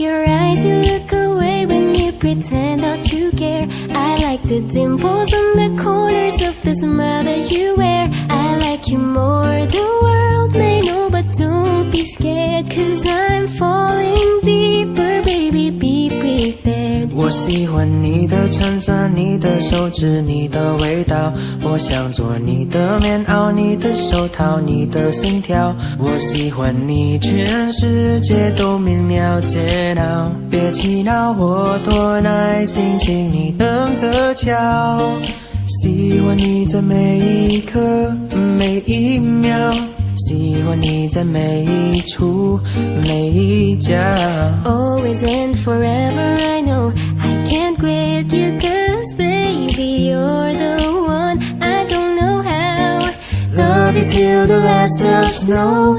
your eyes, you look away when you pretend not to care. I like the dimples on the corners of the smile that you wear. I like you more, the world may know, but don't be scared, 'cause I'm falling deeper, baby, be prepared. 我喜欢你的衬衫，你的手指，你的味道，我想做你的棉袄，你的手套，你的心跳。我喜欢你，全世界都明了解now，别气恼，我多耐心，请你等着瞧。喜欢你在每一刻每一秒，喜欢你在每一处每一角。 Always and forever, I know I can't quit you, 'cause baby, you're the one. I don't know how. Love you till the last of snow.